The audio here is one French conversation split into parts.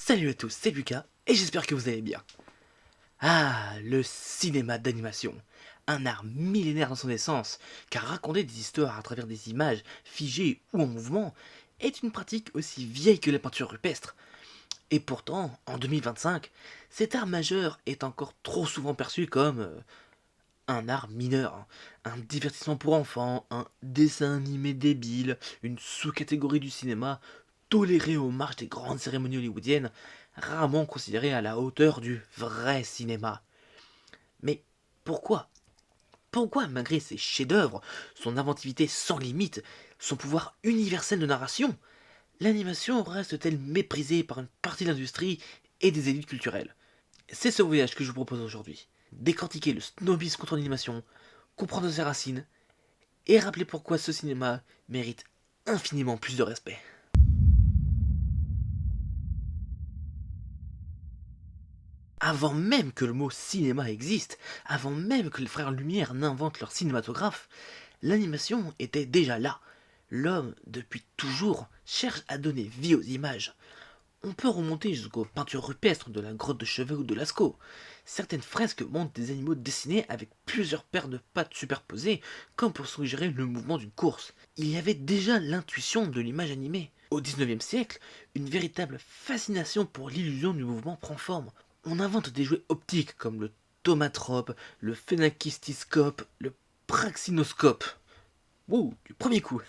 Salut à tous, c'est Lucas et j'espère que vous allez bien. Ah, le cinéma d'animation. Un art millénaire dans son essence, car raconter des histoires à travers des images figées ou en mouvement est une pratique aussi vieille que la peinture rupestre. Et pourtant, en 2025, cet art majeur est encore trop souvent perçu comme un art mineur, hein. Un divertissement pour enfants, un dessin animé débile, une sous-catégorie du cinéma, toléré aux marges des grandes cérémonies hollywoodiennes, rarement considéré à la hauteur du vrai cinéma. Mais pourquoi? Pourquoi, malgré ses chefs-d'œuvre, son inventivité sans limite, son pouvoir universel de narration, l'animation reste-t-elle méprisée par une partie de l'industrie et des élites culturelles? C'est ce voyage que je vous propose aujourd'hui. Décortiquer le snobisme contre l'animation, comprendre ses racines, et rappeler pourquoi ce cinéma mérite infiniment plus de respect. Avant même que le mot cinéma existe, avant même que les frères Lumière n'inventent leur cinématographe, l'animation était déjà là. L'homme, depuis toujours, cherche à donner vie aux images. On peut remonter jusqu'aux peintures rupestres de la grotte de Chauvet ou de Lascaux. Certaines fresques montrent des animaux dessinés avec plusieurs paires de pattes superposées, comme pour suggérer le mouvement d'une course. Il y avait déjà l'intuition de l'image animée. Au XIXe siècle, une véritable fascination pour l'illusion du mouvement prend forme. On invente des jouets optiques comme le tomatrope, le phénakistiscope, le praxinoscope. Ouh, du premier coup.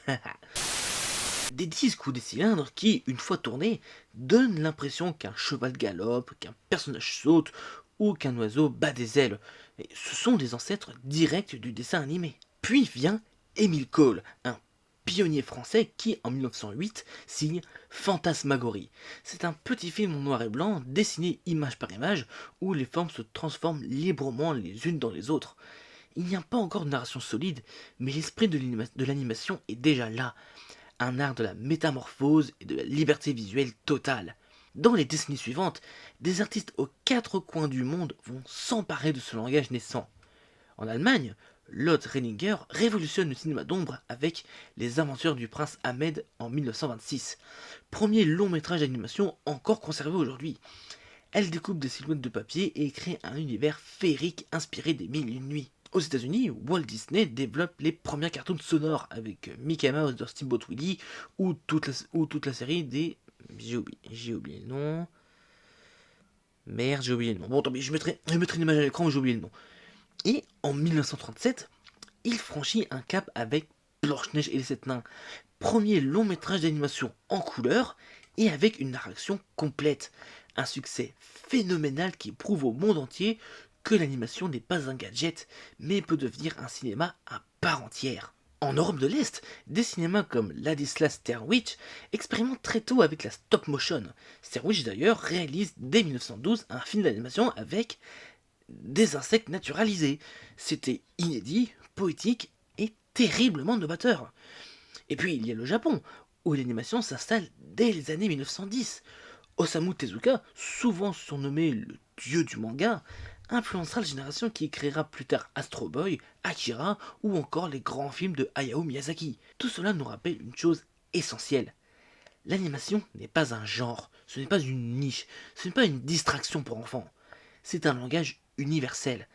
Des disques ou des cylindres qui, une fois tournés, donnent l'impression qu'un cheval galope, qu'un personnage saute ou qu'un oiseau bat des ailes. Et ce sont des ancêtres directs du dessin animé. Puis vient Émile Cole, un pionnier français qui, en 1908, signe Fantasmagorie. C'est un petit film en noir et blanc, dessiné image par image, où les formes se transforment librement les unes dans les autres. Il n'y a pas encore de narration solide, mais l'esprit de l'animation est déjà là. Un art de la métamorphose et de la liberté visuelle totale. Dans les décennies suivantes, des artistes aux quatre coins du monde vont s'emparer de ce langage naissant. En Allemagne, Lotte Renninger révolutionne le cinéma d'ombre avec Les Aventures du prince Ahmed en 1926, premier long métrage d'animation encore conservé aujourd'hui. Elle découpe des silhouettes de papier et crée un univers féerique inspiré des Mille et une nuits. Aux États-Unis, Walt Disney développe les premières cartoons sonores avec Mickey Mouse de Steamboat Willie ou toute la série des... J'ai oublié le nom... Merde, j'ai oublié le nom. Bon, tant pis, je mettrai une image à l'écran où j'ai oublié le nom. Et en 1937, il franchit un cap avec Blanche-Neige et les Sept Nains, premier long métrage d'animation en couleur et avec une narration complète. Un succès phénoménal qui prouve au monde entier que l'animation n'est pas un gadget, mais peut devenir un cinéma à part entière. En Europe de l'Est, des cinémas comme Ladislas Sterwich expérimentent très tôt avec la stop motion. Sterwich d'ailleurs réalise dès 1912 un film d'animation avec des insectes naturalisés. C'était inédit, poétique et terriblement novateur. Et puis il y a le Japon, où l'animation s'installe dès les années 1910. Osamu Tezuka, souvent surnommé le dieu du manga, influencera la génération qui créera plus tard Astro Boy, Akira ou encore les grands films de Hayao Miyazaki. Tout cela nous rappelle une chose essentielle. L'animation n'est pas un genre, ce n'est pas une niche, ce n'est pas une distraction pour enfants. C'est un langage universel,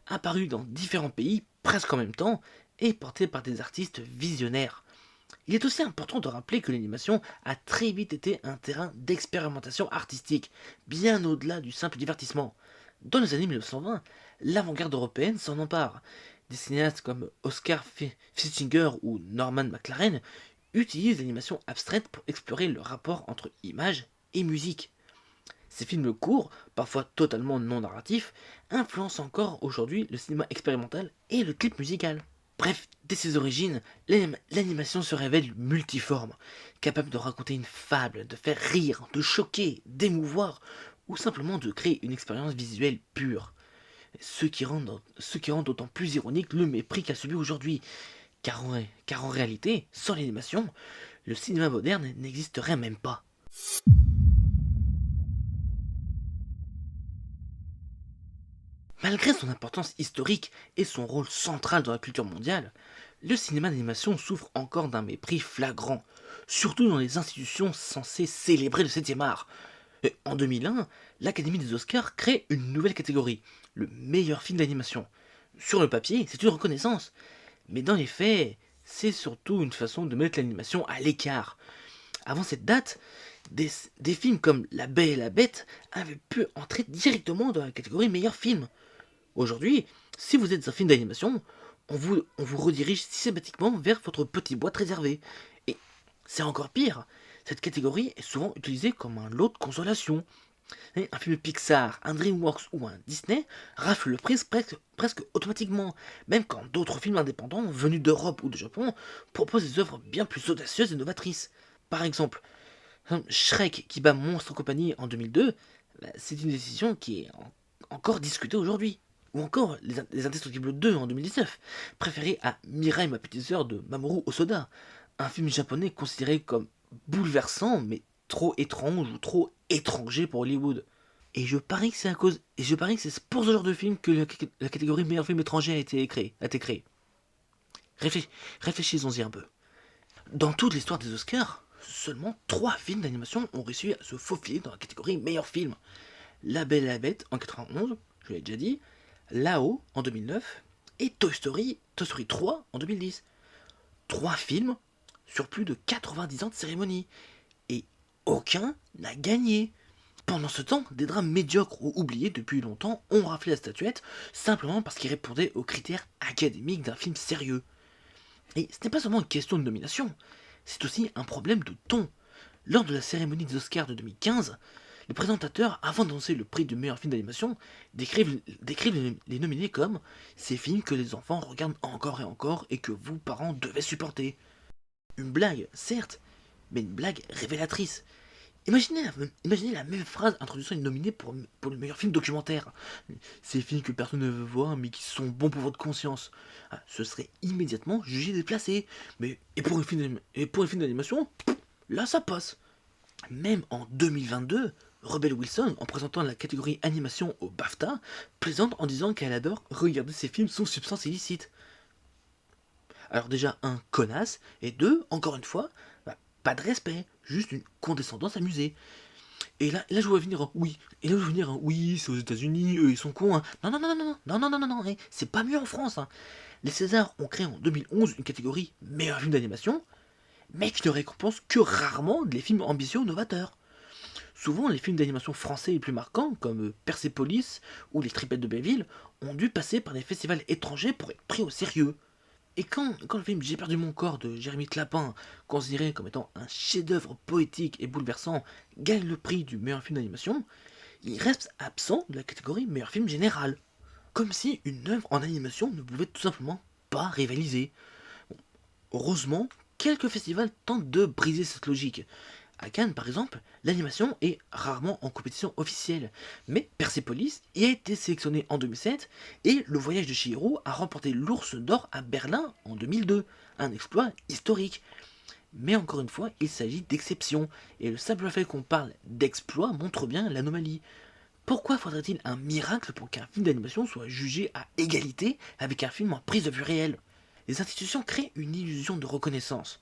apparu dans différents pays presque en même temps et porté par des artistes visionnaires. Il est aussi important de rappeler que l'animation a très vite été un terrain d'expérimentation artistique, bien au-delà du simple divertissement. Dans les années 1920, l'avant-garde européenne s'en empare. Des cinéastes comme Oscar Fistinger ou Norman McLaren utilisent l'animation abstraite pour explorer le rapport entre image et musique. Ces films courts, parfois totalement non narratifs, influencent encore aujourd'hui le cinéma expérimental et le clip musical. Bref, dès ses origines, l'animation se révèle multiforme, capable de raconter une fable, de faire rire, de choquer, d'émouvoir, ou simplement de créer une expérience visuelle pure. Ce qui rend d'autant plus ironique le mépris qu'a subi aujourd'hui, car en réalité, sans l'animation, le cinéma moderne n'existerait même pas. Malgré son importance historique et son rôle central dans la culture mondiale, le cinéma d'animation souffre encore d'un mépris flagrant, surtout dans les institutions censées célébrer le 7e art. Et en 2001, l'Académie des Oscars crée une nouvelle catégorie, le meilleur film d'animation. Sur le papier, c'est une reconnaissance, mais dans les faits, c'est surtout une façon de mettre l'animation à l'écart. Avant cette date, des films comme La Belle et la Bête avaient pu entrer directement dans la catégorie meilleur film. Aujourd'hui, si vous êtes un film d'animation, on vous redirige systématiquement vers votre petite boîte réservée. Et c'est encore pire, cette catégorie est souvent utilisée comme un lot de consolation. Et un film Pixar, un DreamWorks ou un Disney rafle le prix presque automatiquement, même quand d'autres films indépendants venus d'Europe ou de Japon proposent des œuvres bien plus audacieuses et novatrices. Par exemple, Shrek qui bat Monstre Compagnie en 2002, c'est une décision qui est encore discutée aujourd'hui. Ou encore Les Indestructibles 2 en 2019, préféré à Mirai ma petite sœur de Mamoru Hosoda, un film japonais considéré comme bouleversant mais trop étrange ou trop étranger pour Hollywood. Et je parie que c'est pour ce genre de film que la catégorie meilleur film étranger a été créée. Réfléchissons-y un peu. Dans toute l'histoire des Oscars, seulement 3 films d'animation ont réussi à se faufiler dans la catégorie meilleur film. La Belle et la Bête en 91, je l'ai déjà dit, Lao en 2009 et Toy Story 3 en 2010. 3 films sur plus de 90 ans de cérémonie. Et aucun n'a gagné. Pendant ce temps, des drames médiocres ou oubliés depuis longtemps ont raflé la statuette simplement parce qu'ils répondaient aux critères académiques d'un film sérieux. Et ce n'est pas seulement une question de nomination, c'est aussi un problème de ton. Lors de la cérémonie des Oscars de 2015, les présentateurs, avant d'annoncer le prix du meilleur film d'animation, décrivent les nominés comme ces films que les enfants regardent encore et encore et que vous, parents, devez supporter. Une blague, certes, mais une blague révélatrice. Imaginez la même phrase introduisant une nominée pour le meilleur film documentaire. Ces films que personne ne veut voir mais qui sont bons pour votre conscience. Ah, ce serait immédiatement jugé déplacé. Et pour un film d'animation, là ça passe. Même en 2022, Rebel Wilson, en présentant la catégorie animation au BAFTA, plaisante en disant qu'elle adore regarder ses films sous substance illicite. Alors déjà, un, connasse, et deux, encore une fois, pas de respect, juste une condescendance amusée. Et là, je vois venir un oui. Et là, je vois venir un oui, c'est aux États-Unis, eux, ils sont cons. Hein. Non, non, non, non, non, non, non, non, non, non, c'est pas mieux en France. Hein. Les Césars ont créé en 2011 une catégorie meilleur film d'animation, mais qui ne récompense que rarement les films ambitieux ou novateurs. Souvent, les films d'animation français les plus marquants, comme Persepolis ou Les Tripettes de Belleville, ont dû passer par des festivals étrangers pour être pris au sérieux. Et quand le film J'ai perdu mon corps de Jérémy Clapin, considéré comme étant un chef-d'œuvre poétique et bouleversant, gagne le prix du meilleur film d'animation, il reste absent de la catégorie meilleur film général. Comme si une œuvre en animation ne pouvait tout simplement pas rivaliser. Bon, heureusement, quelques festivals tentent de briser cette logique. À Cannes, par exemple, l'animation est rarement en compétition officielle, mais Persepolis y a été sélectionné en 2007 et Le Voyage de Chihiro a remporté l'Ours d'Or à Berlin en 2002, un exploit historique. Mais encore une fois, il s'agit d'exceptions, et le simple fait qu'on parle d'exploit montre bien l'anomalie. Pourquoi faudrait-il un miracle pour qu'un film d'animation soit jugé à égalité avec un film en prise de vue réelle? Les institutions créent une illusion de reconnaissance,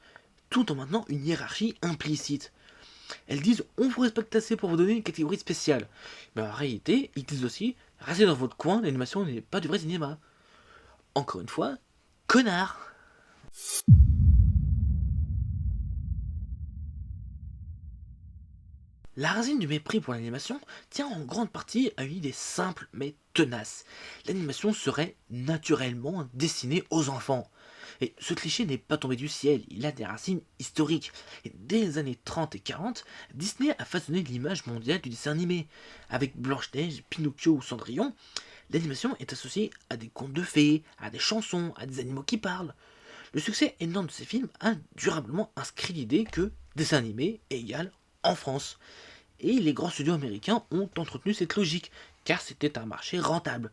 tout en maintenant une hiérarchie implicite. Elles disent on vous respecte assez pour vous donner une catégorie spéciale. Mais en réalité, ils disent aussi restez dans votre coin, l'animation n'est pas du vrai cinéma. Encore une fois, connard. La racine du mépris pour l'animation tient en grande partie à une idée simple mais tenace. L'animation serait naturellement destinée aux enfants. Et ce cliché n'est pas tombé du ciel, il a des racines historiques. Et dès les années 30 et 40, Disney a façonné l'image mondiale du dessin animé. Avec Blanche-Neige, Pinocchio ou Cendrillon, l'animation est associée à des contes de fées, à des chansons, à des animaux qui parlent. Le succès énorme de ces films a durablement inscrit l'idée que dessin animé égale France. Et les grands studios américains ont entretenu cette logique, car c'était un marché rentable.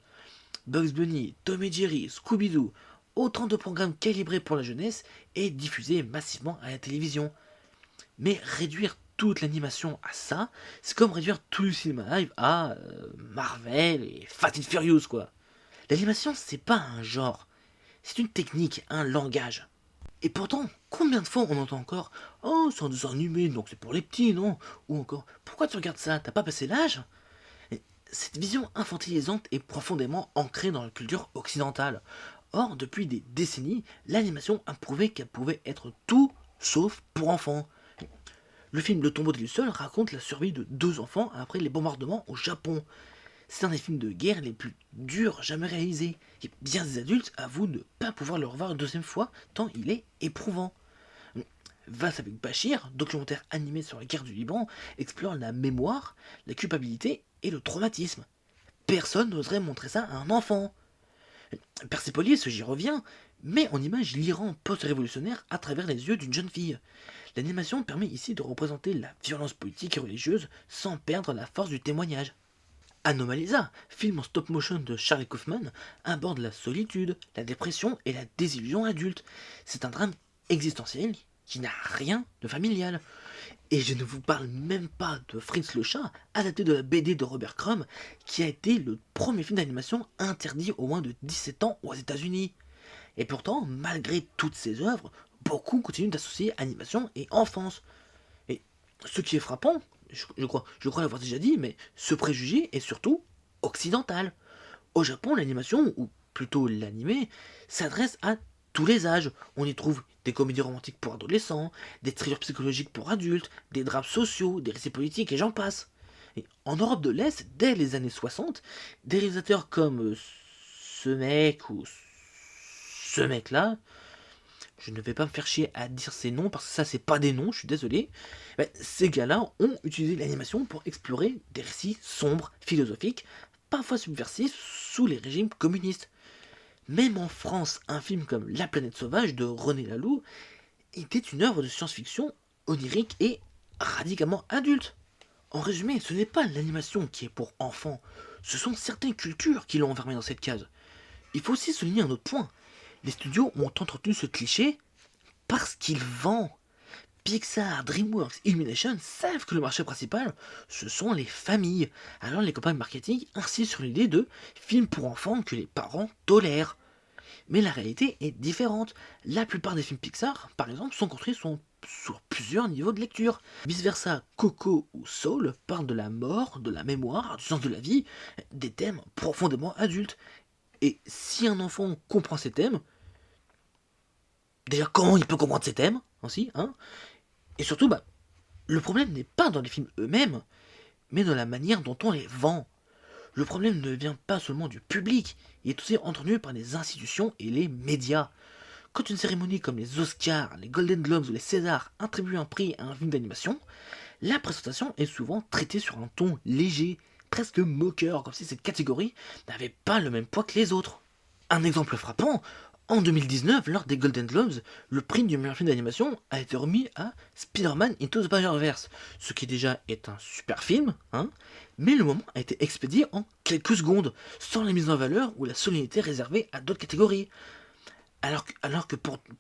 Bugs Bunny, Tom et Jerry, Scooby-Doo, autant de programmes calibrés pour la jeunesse et diffusés massivement à la télévision. Mais réduire toute l'animation à ça, c'est comme réduire tout le cinéma live à Marvel et Fast and Furious quoi. L'animation c'est pas un genre, c'est une technique, un langage. Et pourtant, combien de fois on entend encore «Oh, c'est un dessin animé, donc c'est pour les petits, non?» Ou encore «Pourquoi tu regardes ça? T'as pas passé l'âge?» Et cette vision infantilisante est profondément ancrée dans la culture occidentale. Or, depuis des décennies, l'animation a prouvé qu'elle pouvait être tout sauf pour enfants. Le film Le Tombeau des Lucioles raconte la survie de deux enfants après les bombardements au Japon. C'est un des films de guerre les plus durs jamais réalisés. Et bien des adultes avouent ne pas pouvoir le revoir une deuxième fois, tant il est éprouvant. Vas avec Bachir, documentaire animé sur la guerre du Liban, explore la mémoire, la culpabilité et le traumatisme. Personne n'oserait montrer ça à un enfant. Persépolis, j'y reviens, met en image l'Iran post-révolutionnaire à travers les yeux d'une jeune fille. L'animation permet ici de représenter la violence politique et religieuse sans perdre la force du témoignage. Anomalisa, film en stop motion de Charlie Kaufman, aborde la solitude, la dépression et la désillusion adulte. C'est un drame existentiel qui n'a rien de familial. Et je ne vous parle même pas de Fritz le chat, adapté de la BD de Robert Crumb, qui a été le premier film d'animation interdit aux moins de 17 ans aux États-Unis. Et pourtant, malgré toutes ces œuvres, beaucoup continuent d'associer animation et enfance. Et ce qui est frappant, je crois l'avoir déjà dit, mais ce préjugé est surtout occidental. Au Japon, l'animation, ou plutôt l'animé, s'adresse à tous les âges. On y trouve des comédies romantiques pour adolescents, des thrillers psychologiques pour adultes, des drames sociaux, des récits politiques et j'en passe. Et en Europe de l'Est, dès les années 60, des réalisateurs comme ce mec ou ce mec-là, je ne vais pas me faire chier à dire ces noms parce que ça c'est pas des noms, je suis désolé. Ces gars-là ont utilisé l'animation pour explorer des récits sombres, philosophiques, parfois subversifs, sous les régimes communistes. Même en France, un film comme La planète sauvage de René Laloux était une œuvre de science-fiction onirique et radicalement adulte. En résumé, ce n'est pas l'animation qui est pour enfants, ce sont certaines cultures qui l'ont enfermé dans cette case. Il faut aussi souligner un autre point. Les studios ont entretenu ce cliché parce qu'ils vendent. Pixar, DreamWorks, Illumination savent que le marché principal, ce sont les familles. Alors les campagnes marketing insistent sur l'idée de films pour enfants que les parents tolèrent. Mais la réalité est différente. La plupart des films Pixar, par exemple, sont construits sur plusieurs niveaux de lecture. Vice versa, Coco ou Soul parlent de la mort, de la mémoire, du sens de la vie, des thèmes profondément adultes. Et si un enfant comprend ces thèmes, déjà comment il peut comprendre ces thèmes aussi, hein? Et surtout, le problème n'est pas dans les films eux-mêmes, mais dans la manière dont on les vend. Le problème ne vient pas seulement du public, il est aussi entretenu par les institutions et les médias. Quand une cérémonie comme les Oscars, les Golden Globes ou les Césars attribue un prix à un film d'animation, la présentation est souvent traitée sur un ton léger, presque moqueur, comme si cette catégorie n'avait pas le même poids que les autres. Un exemple frappant, en 2019, lors des Golden Globes, le prix du meilleur film d'animation a été remis à Spider-Man Into the Spider-Verse, ce qui déjà est un super film, hein, mais le moment a été expédié en quelques secondes, sans la mise en valeur ou la solennité réservée à d'autres catégories.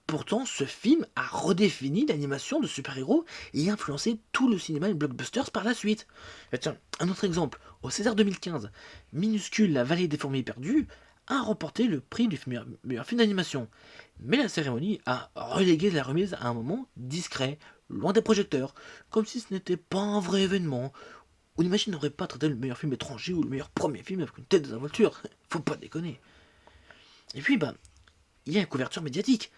Pourtant, ce film a redéfini l'animation de super-héros et a influencé tout le cinéma et blockbusters par la suite. Et tiens, un autre exemple, au César 2015, Minuscule, La vallée des fourmis perdues a remporté le prix du meilleur film d'animation. Mais la cérémonie a relégué la remise à un moment discret, loin des projecteurs, comme si ce n'était pas un vrai événement. On n'imaginerait pas traiter le meilleur film étranger ou le meilleur premier film avec une telle désinvolture. Faut pas déconner. Et puis, il y a la couverture médiatique.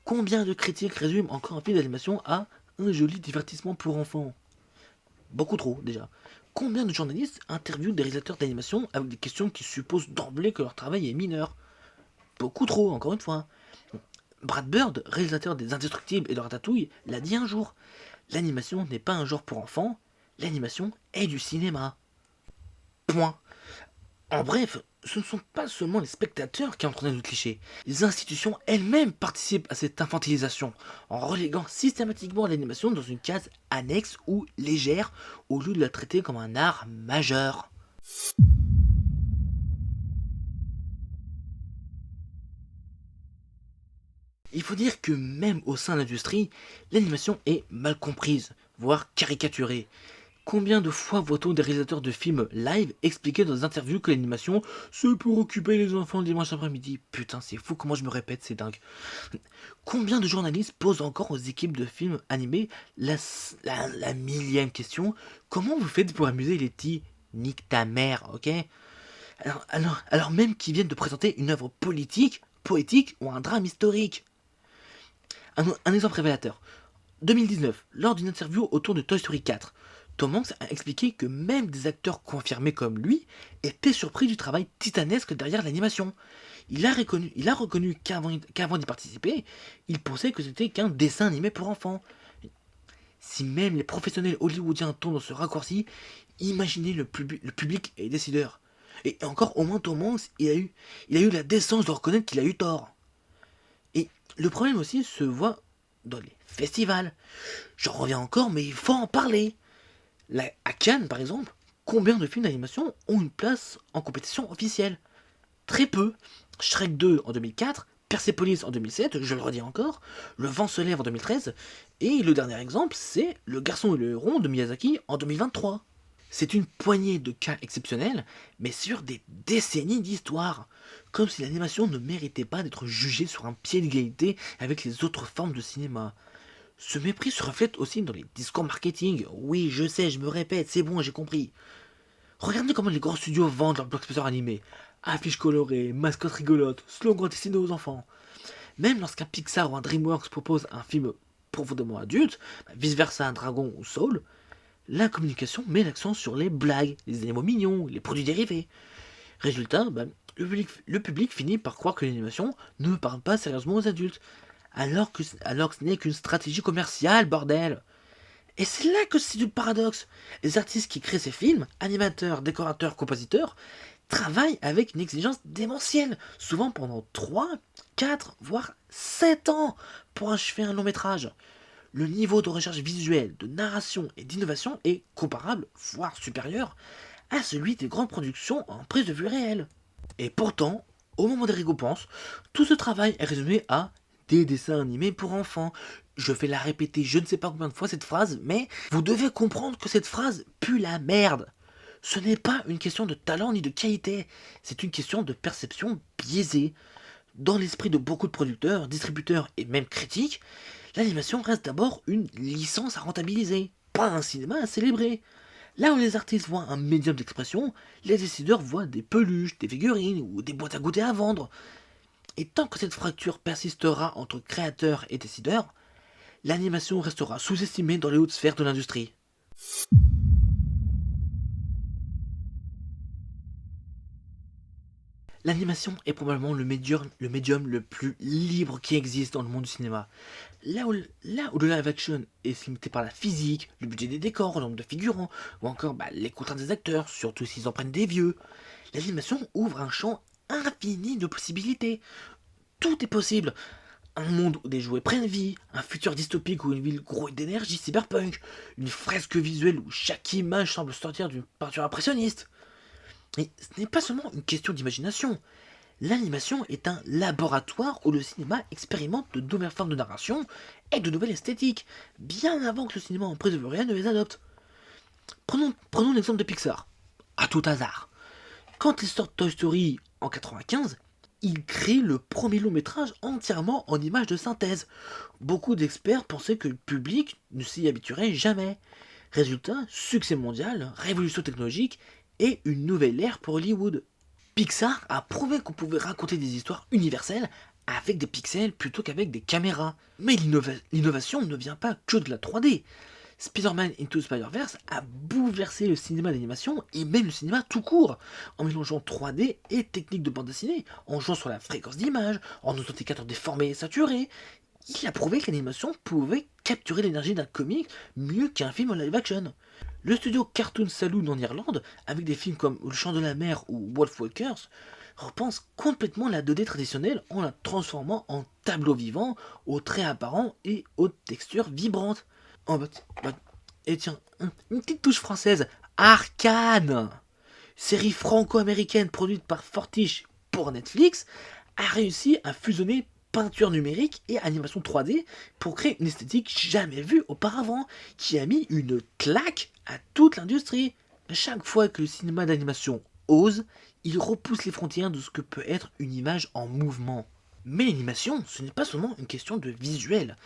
Combien de critiques résument encore un film d'animation à un joli divertissement pour enfants? Beaucoup trop, déjà. Combien de journalistes interviewent des réalisateurs d'animation avec des questions qui supposent d'emblée que leur travail est mineur? Beaucoup trop, encore une fois. Brad Bird, réalisateur des Indestructibles et de Ratatouille, l'a dit un jour. L'animation n'est pas un genre pour enfants, l'animation est du cinéma. Point. En bref, ce ne sont pas seulement les spectateurs qui entraînent le cliché, les institutions elles-mêmes participent à cette infantilisation, en reléguant systématiquement l'animation dans une case annexe ou légère, au lieu de la traiter comme un art majeur. Il faut dire que même au sein de l'industrie, l'animation est mal comprise, voire caricaturée. Combien de fois voit-on des réalisateurs de films live expliquer dans des interviews que l'animation, c'est pour occuper les enfants le dimanche après-midi? Putain, c'est fou comment je me répète, c'est dingue. Combien de journalistes posent encore aux équipes de films animés la millième question? Comment vous faites pour amuser les petits? Nique ta mère, ok? Alors même qu'ils viennent de présenter une œuvre politique, poétique ou un drame historique. Un exemple révélateur. 2019, lors d'une interview autour de Toy Story 4, Tom Hanks a expliqué que même des acteurs confirmés comme lui étaient surpris du travail titanesque derrière l'animation. Il a reconnu qu'avant d'y participer, il pensait que c'était qu'un dessin animé pour enfants. Si même les professionnels hollywoodiens tombent dans ce raccourci, imaginez le public et les décideurs. Et encore, au moins Tom Hanks, il a eu la décence de reconnaître qu'il a eu tort. Et le problème aussi se voit dans les festivals. J'en reviens encore, mais il faut en parler. À Cannes, par exemple, combien de films d'animation ont une place en compétition officielle? Très peu. Shrek 2 en 2004, Persepolis en 2007, je le redis encore, Le vent se lève en 2013, et le dernier exemple, c'est Le garçon et le héron de Miyazaki en 2023. C'est une poignée de cas exceptionnels, mais sur des décennies d'histoire. Comme si l'animation ne méritait pas d'être jugée sur un pied d'égalité avec les autres formes de cinéma. Ce mépris se reflète aussi dans les discours marketing. Oui, je sais, je me répète, c'est bon, j'ai compris. Regardez comment les grands studios vendent leurs blockbusters animés. Affiches colorées, mascottes rigolotes, slogans destinés aux enfants. Même lorsqu'un Pixar ou un DreamWorks propose un film profondément adulte, vice versa un Dragon ou Soul, la communication met l'accent sur les blagues, les animaux mignons, les produits dérivés. Résultat, le public finit par croire que l'animation ne parle pas sérieusement aux adultes, alors que ce n'est qu'une stratégie commerciale, bordel. Et c'est là que c'est du paradoxe. Les artistes qui créent ces films, animateurs, décorateurs, compositeurs, travaillent avec une exigence démentielle, souvent pendant 3, 4, voire 7 ans pour achever un long métrage. Le niveau de recherche visuelle, de narration et d'innovation est comparable, voire supérieur, à celui des grandes productions en prise de vue réelle. Et pourtant, au moment des récompenses, tout ce travail est résumé à des dessins animés pour enfants. Je vais la répéter je ne sais pas combien de fois cette phrase, mais vous devez comprendre que cette phrase pue la merde. Ce n'est pas une question de talent ni de qualité, c'est une question de perception biaisée. Dans l'esprit de beaucoup de producteurs, distributeurs et même critiques, l'animation reste d'abord une licence à rentabiliser, pas un cinéma à célébrer. Là où les artistes voient un médium d'expression, les décideurs voient des peluches, des figurines ou des boîtes à goûter à vendre. Et tant que cette fracture persistera entre créateurs et décideurs, l'animation restera sous-estimée dans les hautes sphères de l'industrie. L'animation est probablement le médium le plus libre qui existe dans le monde du cinéma. Là où le live action est limité par la physique, le budget des décors, le nombre de figurants, ou encore les contraintes des acteurs, surtout s'ils en prennent des vieux, l'animation ouvre un champ infini de possibilités. Tout est possible. Un monde où des jouets prennent vie, un futur dystopique où une ville grouille d'énergie cyberpunk, une fresque visuelle où chaque image semble sortir d'une peinture impressionniste. Et ce n'est pas seulement une question d'imagination. L'animation est un laboratoire où le cinéma expérimente de nouvelles formes de narration et de nouvelles esthétiques, bien avant que le cinéma en prise de vue réelle ne les adopte. Prenons l'exemple de Pixar, à tout hasard. Quand il sort Toy Story en 95, il crée le premier long métrage entièrement en images de synthèse. Beaucoup d'experts pensaient que le public ne s'y habituerait jamais. Résultat, succès mondial, révolution technologique et une nouvelle ère pour Hollywood. Pixar a prouvé qu'on pouvait raconter des histoires universelles avec des pixels plutôt qu'avec des caméras. Mais l'innovation ne vient pas que de la 3D. Spider-Man Into Spider-Verse a bouleversé le cinéma d'animation et même le cinéma tout court, en mélangeant 3D et techniques de bande dessinée, en jouant sur la fréquence d'image, en authenticateur déformé et saturé. Il a prouvé que l'animation pouvait capturer l'énergie d'un comic mieux qu'un film en live action. Le studio Cartoon Saloon en Irlande, avec des films comme Le Chant de la Mer ou Wolfwalkers, repense complètement la 2D traditionnelle en la transformant en tableau vivant, aux traits apparents et aux textures vibrantes. Oh et tiens, une petite touche française, Arcane, série franco-américaine produite par Fortiche pour Netflix, a réussi à fusionner peinture numérique et animation 3D pour créer une esthétique jamais vue auparavant, qui a mis une claque à toute l'industrie. Chaque fois que le cinéma d'animation ose, il repousse les frontières de ce que peut être une image en mouvement. Mais l'animation, ce n'est pas seulement une question de visuel,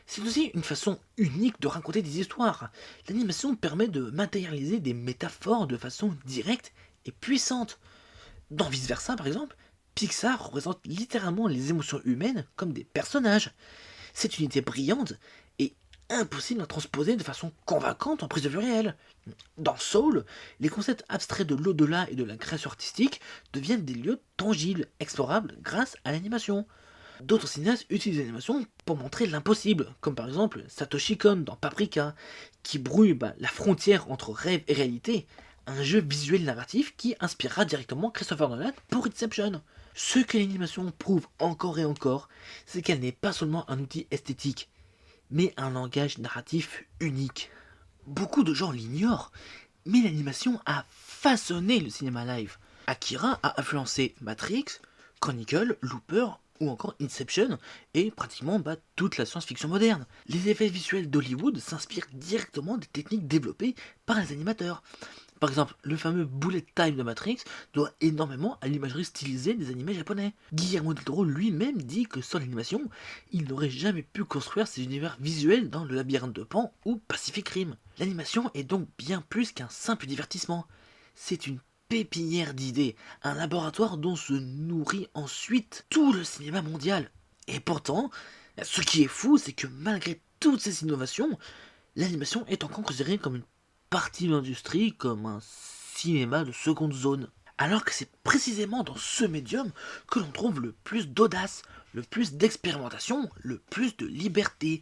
c'est aussi une façon unique de raconter des histoires. L'animation permet de matérialiser des métaphores de façon directe et puissante. Dans Vice Versa, par exemple, Pixar représente littéralement les émotions humaines comme des personnages. C'est une idée brillante et impossible à transposer de façon convaincante en prise de vue réelle. Dans Soul, les concepts abstraits de l'au-delà et de la création artistique deviennent des lieux tangibles, explorables grâce à l'animation. D'autres cinéastes utilisent l'animation pour montrer l'impossible, comme par exemple Satoshi Kon dans Paprika, qui brouille la frontière entre rêve et réalité, un jeu visuel narratif qui inspirera directement Christopher Nolan pour Inception. Ce que l'animation prouve encore et encore, c'est qu'elle n'est pas seulement un outil esthétique, mais un langage narratif unique. Beaucoup de gens l'ignorent, mais l'animation a façonné le cinéma live. Akira a influencé Matrix, Chronicle, Looper ou encore Inception et pratiquement toute la science-fiction moderne. Les effets visuels d'Hollywood s'inspirent directement des techniques développées par les animateurs. Par exemple, le fameux bullet time de Matrix doit énormément à l'imagerie stylisée des animés japonais. Guillermo del Toro lui-même dit que sans l'animation, il n'aurait jamais pu construire ses univers visuels dans Le Labyrinthe de Pan ou Pacific Rim. L'animation est donc bien plus qu'un simple divertissement. C'est une pépinière d'idées, un laboratoire dont se nourrit ensuite tout le cinéma mondial. Et pourtant, ce qui est fou, c'est que malgré toutes ces innovations, l'animation est encore considérée comme une partie de l'industrie, comme un cinéma de seconde zone. Alors que c'est précisément dans ce médium que l'on trouve le plus d'audace, le plus d'expérimentation, le plus de liberté.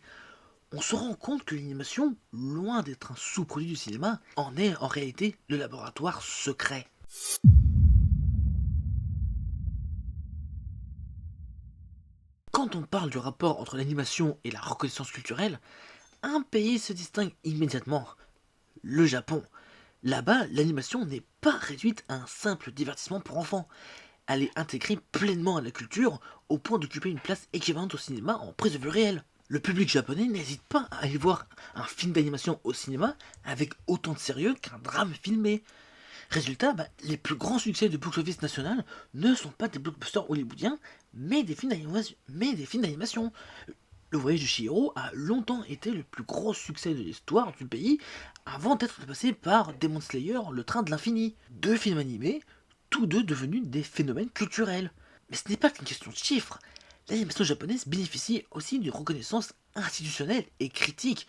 On se rend compte que l'animation, loin d'être un sous-produit du cinéma, en est en réalité le laboratoire secret. Quand on parle du rapport entre l'animation et la reconnaissance culturelle, un pays se distingue immédiatement, le Japon. Là-bas, l'animation n'est pas réduite à un simple divertissement pour enfants. Elle est intégrée pleinement à la culture, au point d'occuper une place équivalente au cinéma en prise de vue réelle. Le public japonais n'hésite pas à aller voir un film d'animation au cinéma avec autant de sérieux qu'un drame filmé. Résultat, les plus grands succès du box-office national ne sont pas des blockbusters hollywoodiens, mais des films d'animation. Le Voyage de Chihiro a longtemps été le plus gros succès de l'histoire du pays, avant d'être dépassé par Demon Slayer, Le Train de l'Infini. Deux films animés, tous deux devenus des phénomènes culturels. Mais ce n'est pas qu'une question de chiffres. L'animation japonaise bénéficie aussi d'une reconnaissance institutionnelle et critique.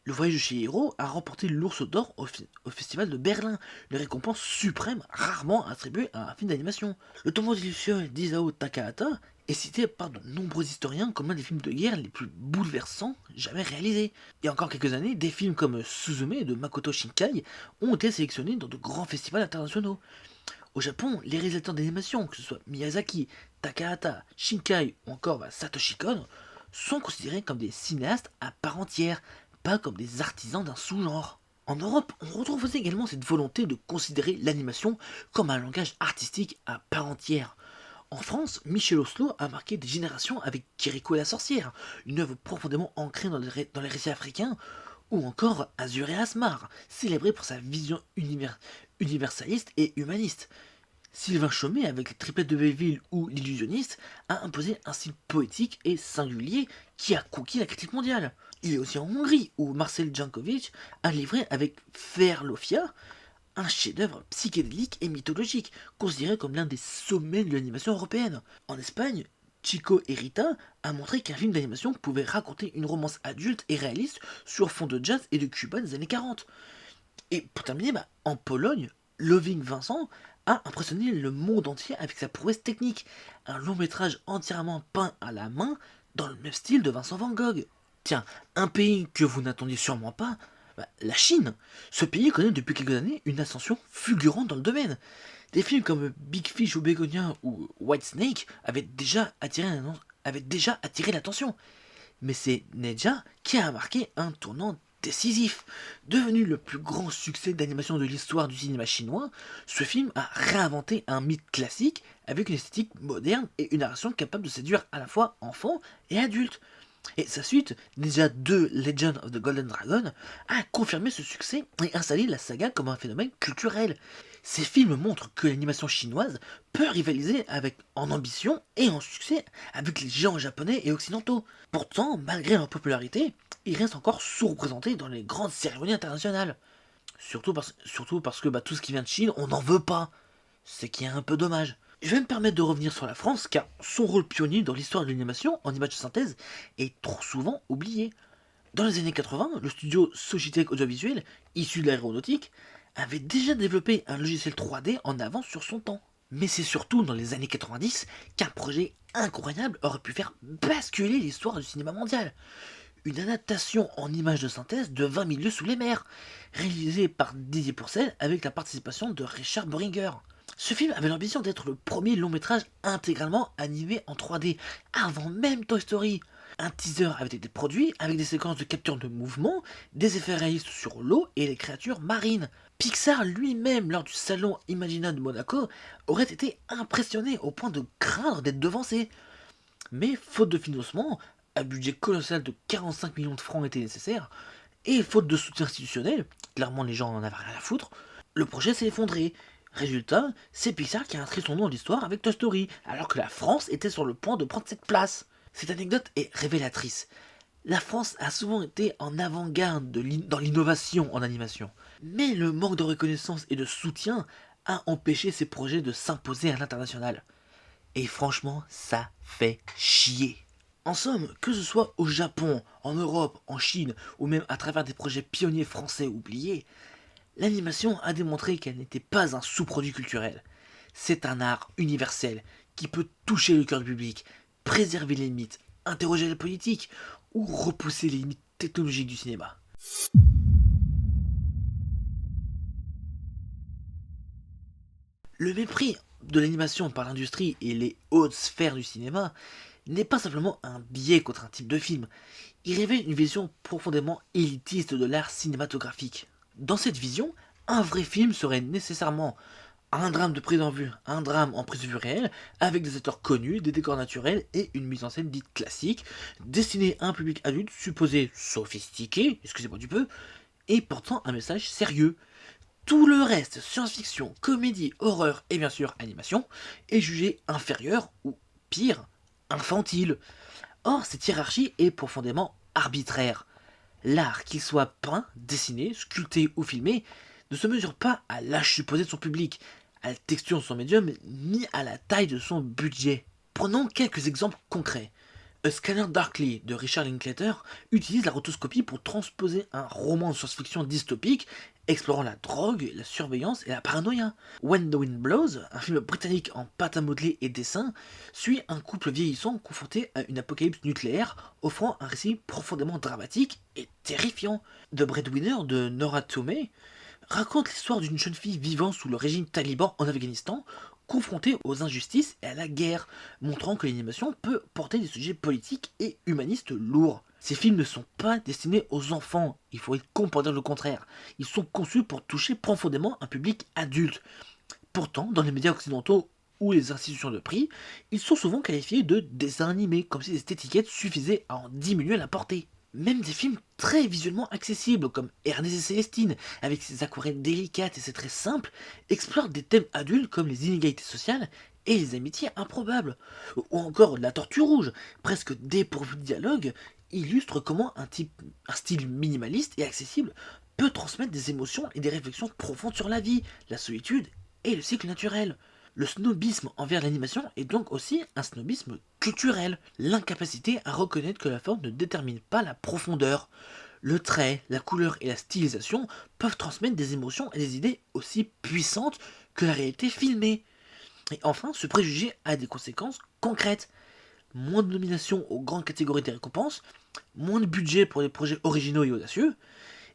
Le Voyage de Chihiro a remporté l'Ours d'Or au Festival de Berlin, une récompense suprême rarement attribuée à un film d'animation. Le tombeau délicieux d'Isao Takahata est cité par de nombreux historiens comme l'un des films de guerre les plus bouleversants jamais réalisés. Il y a encore quelques années, des films comme Suzume de Makoto Shinkai ont été sélectionnés dans de grands festivals internationaux. Au Japon, les réalisateurs d'animation, que ce soit Miyazaki, Takahata, Shinkai ou encore Satoshi Kon, sont considérés comme des cinéastes à part entière, pas comme des artisans d'un sous-genre. En Europe, on retrouve aussi également cette volonté de considérer l'animation comme un langage artistique à part entière. En France, Michel Oslo a marqué des générations avec Kiriko et la sorcière, une œuvre profondément ancrée dans les récits africains, ou encore Azur et Asmar, célébré pour sa vision universaliste et humaniste. Sylvain Chomet, avec les triplettes de Belleville ou l'illusionniste, a imposé un style poétique et singulier qui a conquis la critique mondiale. Il est aussi en Hongrie, où Marcel Jankovic a livré avec Ferlofia un chef-d'œuvre psychédélique et mythologique, considéré comme l'un des sommets de l'animation européenne. En Espagne, Chico et Rita a montré qu'un film d'animation pouvait raconter une romance adulte et réaliste sur fond de jazz et de Cuba des années 40. Et pour terminer, en Pologne, Loving Vincent a impressionné le monde entier avec sa prouesse technique, un long métrage entièrement peint à la main dans le même style de Vincent Van Gogh. Tiens, un pays que vous n'attendiez sûrement pas, la Chine. Ce pays connaît depuis quelques années une ascension fulgurante dans le domaine. Des films comme Big Fish ou Begonia ou White Snake avaient déjà attiré l'attention. Mais c'est Neja qui a marqué un tournant décisif. Devenu le plus grand succès d'animation de l'histoire du cinéma chinois, ce film a réinventé un mythe classique avec une esthétique moderne et une narration capable de séduire à la fois enfants et adultes. Et sa suite, Ninja 2 Legend of the Golden Dragon, a confirmé ce succès et installé la saga comme un phénomène culturel. Ces films montrent que l'animation chinoise peut rivaliser en ambition et en succès avec les géants japonais et occidentaux. Pourtant, malgré leur popularité, ils restent encore sous-représentés dans les grandes cérémonies internationales. Surtout parce que tout ce qui vient de Chine, on n'en veut pas. C'est qui est un peu dommage. Je vais me permettre de revenir sur la France car son rôle pionnier dans l'histoire de l'animation en images de synthèse est trop souvent oublié. Dans les années 80, le studio Sogitech Audiovisuel, issu de l'aéronautique, avait déjà développé un logiciel 3D en avance sur son temps. Mais c'est surtout dans les années 90 qu'un projet incroyable aurait pu faire basculer l'histoire du cinéma mondial. Une adaptation en images de synthèse de 20 milieux sous les mers, réalisée par Didier Pourcel avec la participation de Richard Boringer. Ce film avait l'ambition d'être le premier long métrage intégralement animé en 3D, avant même Toy Story. Un teaser avait été produit avec des séquences de capture de mouvement, des effets réalistes sur l'eau et les créatures marines. Pixar lui-même, lors du salon Imagina de Monaco, aurait été impressionné au point de craindre d'être devancé. Mais faute de financement, un budget colossal de 45 millions de francs était nécessaire, et faute de soutien institutionnel, clairement les gens en avaient rien à foutre, le projet s'est effondré. Résultat, c'est Pixar qui a inscrit son nom dans l'histoire avec Toy Story, alors que la France était sur le point de prendre cette place. Cette anecdote est révélatrice. La France a souvent été en avant-garde dans l'innovation en animation. Mais le manque de reconnaissance et de soutien a empêché ces projets de s'imposer à l'international. Et franchement, ça fait chier. En somme, que ce soit au Japon, en Europe, en Chine, ou même à travers des projets pionniers français oubliés, l'animation a démontré qu'elle n'était pas un sous-produit culturel. C'est un art universel qui peut toucher le cœur du public, préserver les mythes, interroger la politique ou repousser les limites technologiques du cinéma. Le mépris de l'animation par l'industrie et les hautes sphères du cinéma n'est pas simplement un biais contre un type de film, il révèle une vision profondément élitiste de l'art cinématographique. Dans cette vision, un vrai film serait nécessairement un drame de prise en vue, un drame en prise de vue réelle, avec des acteurs connus, des décors naturels et une mise en scène dite classique, destinée à un public adulte supposé sophistiqué, excusez-moi du peu, et portant un message sérieux. Tout le reste, science-fiction, comédie, horreur et bien sûr animation, est jugé inférieur ou pire, infantile. Or, cette hiérarchie est profondément arbitraire. L'art, qu'il soit peint, dessiné, sculpté ou filmé, ne se mesure pas à l'âge supposé de son public, à la texture de son médium, ni à la taille de son budget. Prenons quelques exemples concrets. A Scanner Darkly de Richard Linklater utilise la rotoscopie pour transposer un roman de science-fiction dystopique explorant la drogue, la surveillance et la paranoïa. When the Wind Blows, un film britannique en pâte à modeler et dessin, suit un couple vieillissant confronté à une apocalypse nucléaire, offrant un récit profondément dramatique et terrifiant. The Breadwinner de Nora Tomei raconte l'histoire d'une jeune fille vivant sous le régime taliban en Afghanistan, confrontée aux injustices et à la guerre, montrant que l'animation peut porter des sujets politiques et humanistes lourds. Ces films ne sont pas destinés aux enfants, il faut comprendre le contraire. Ils sont conçus pour toucher profondément un public adulte. Pourtant, dans les médias occidentaux ou les institutions de prix, ils sont souvent qualifiés de dessins animés, comme si cette étiquette suffisait à en diminuer la portée. Même des films très visuellement accessibles, comme Ernest et Célestine, avec ses aquarelles délicates et ses traits simples, explorent des thèmes adultes comme les inégalités sociales et les amitiés improbables. Ou encore La Tortue Rouge, presque dépourvu de dialogue, illustre comment un style minimaliste et accessible peut transmettre des émotions et des réflexions profondes sur la vie, la solitude et le cycle naturel. Le snobisme envers l'animation est donc aussi un snobisme culturel, l'incapacité à reconnaître que la forme ne détermine pas la profondeur. Le trait, la couleur et la stylisation peuvent transmettre des émotions et des idées aussi puissantes que la réalité filmée. Et enfin, ce préjugé a des conséquences concrètes. Moins de nominations aux grandes catégories des récompenses, moins de budget pour des projets originaux et audacieux,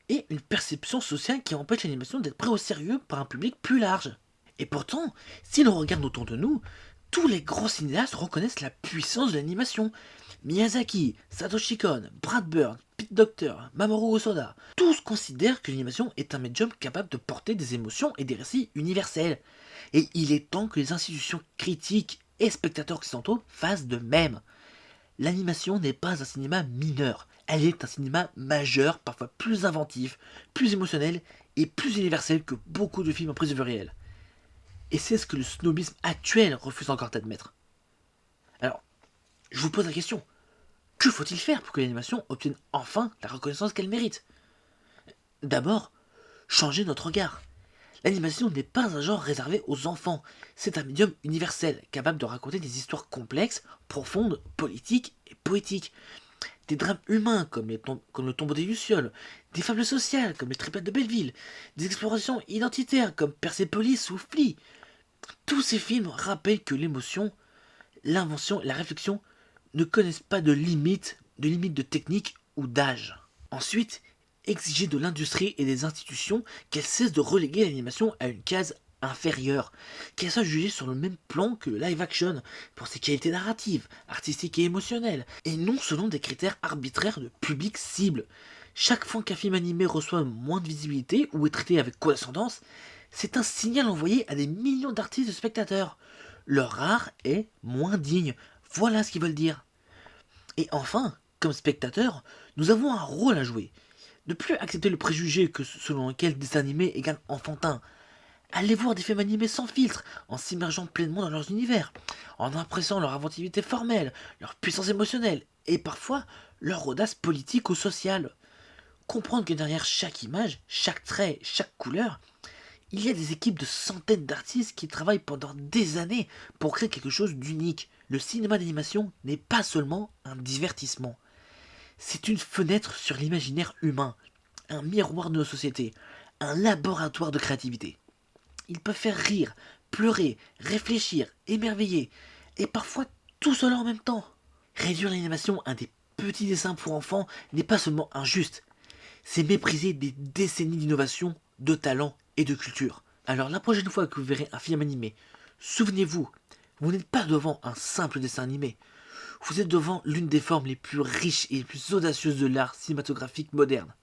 et une perception sociale qui empêche l'animation d'être prise au sérieux par un public plus large. Et pourtant, si l'on regarde autour de nous, tous les grands cinéastes reconnaissent la puissance de l'animation. Miyazaki, Satoshi Kon, Brad Bird, Pete Docter, Mamoru Hosoda, tous considèrent que l'animation est un médium capable de porter des émotions et des récits universels. Et il est temps que les institutions critiques et spectateurs occidentaux fassent de même. L'animation n'est pas un cinéma mineur, elle est un cinéma majeur, parfois plus inventif, plus émotionnel et plus universel que beaucoup de films en prise de vue réelle. Et c'est ce que le snobisme actuel refuse encore d'admettre. Alors, je vous pose la question, que faut-il faire pour que l'animation obtienne enfin la reconnaissance qu'elle mérite? D'abord, changer notre regard. L'animation n'est pas un genre réservé aux enfants, c'est un médium universel, capable de raconter des histoires complexes, profondes, politiques et poétiques. Des drames humains comme le tombeau des Lucioles, des fables sociales comme les triplettes de Belleville, des explorations identitaires comme Persepolis ou Flea. Tous ces films rappellent que l'émotion, l'invention et la réflexion ne connaissent pas de limites de technique ou d'âge. Ensuite, exiger de l'industrie et des institutions qu'elles cessent de reléguer l'animation à une case inférieure, qu'elle soit jugée sur le même plan que le live action, pour ses qualités narratives, artistiques et émotionnelles, et non selon des critères arbitraires de public cible. Chaque fois qu'un film animé reçoit moins de visibilité ou est traité avec condescendance, c'est un signal envoyé à des millions d'artistes et de spectateurs. Leur art est moins digne, voilà ce qu'ils veulent dire. Et enfin, comme spectateurs, nous avons un rôle à jouer. Ne plus accepter le préjugé que selon lequel des animés égale enfantin. Allez voir des films animés sans filtre, en s'immergeant pleinement dans leurs univers, en appréciant leur inventivité formelle, leur puissance émotionnelle, et parfois leur audace politique ou sociale. Comprendre que derrière chaque image, chaque trait, chaque couleur, il y a des équipes de centaines d'artistes qui travaillent pendant des années pour créer quelque chose d'unique. Le cinéma d'animation n'est pas seulement un divertissement. C'est une fenêtre sur l'imaginaire humain, un miroir de nos sociétés, un laboratoire de créativité. Il peut faire rire, pleurer, réfléchir, émerveiller, et parfois tout cela en même temps. Réduire l'animation à des petits dessins pour enfants n'est pas seulement injuste, c'est mépriser des décennies d'innovation, de talent et de culture. Alors la prochaine fois que vous verrez un film animé, souvenez-vous, vous n'êtes pas devant un simple dessin animé, vous êtes devant l'une des formes les plus riches et les plus audacieuses de l'art cinématographique moderne.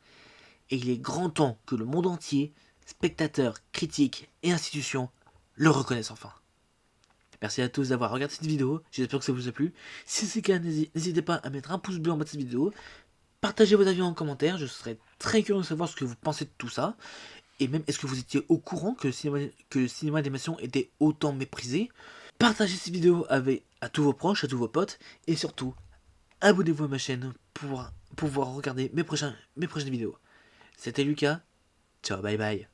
Et il est grand temps que le monde entier, spectateurs, critiques et institutions, le reconnaissent enfin. Merci à tous d'avoir regardé cette vidéo, j'espère que ça vous a plu. Si c'est le cas, n'hésitez pas à mettre un pouce bleu en bas de cette vidéo, partagez vos avis en commentaire, je serais très curieux de savoir ce que vous pensez de tout ça. Et même, est-ce que vous étiez au courant que le cinéma d'animation était autant méprisé? Partagez cette vidéo à tous vos proches, à tous vos potes, et surtout, abonnez-vous à ma chaîne pour pouvoir regarder mes prochaines vidéos. C'était Lucas, ciao, bye bye.